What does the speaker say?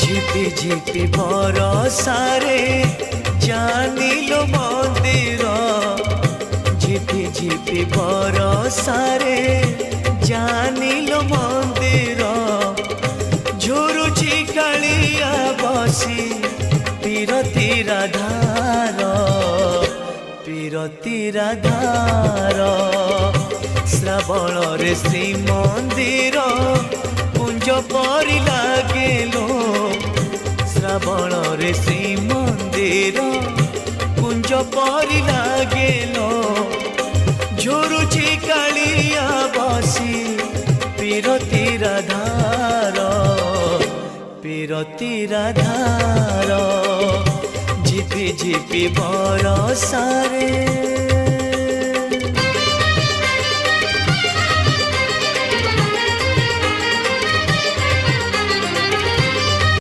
ঝিপি ঝিপি বরসারে জানিলো মন্দির, ঝিপি ঝিপি বরসারে জানিলো মন্দির। ঝুরুছি কাଳିଆ বসি পীরতি রাধার, পীরতি রাধার। শ্রাবণরে শ্রীমন্দির কুঞ্জ পରି লাগেলো, শ্রাবণরে শ্রীমন্দির কুঞ্জ পରି লাগেলো। ঝুরুছি কাଳିଆ বসি পীরতি রাধার, পীরতি রাধার। ঝিপি ঝিপি বরসারে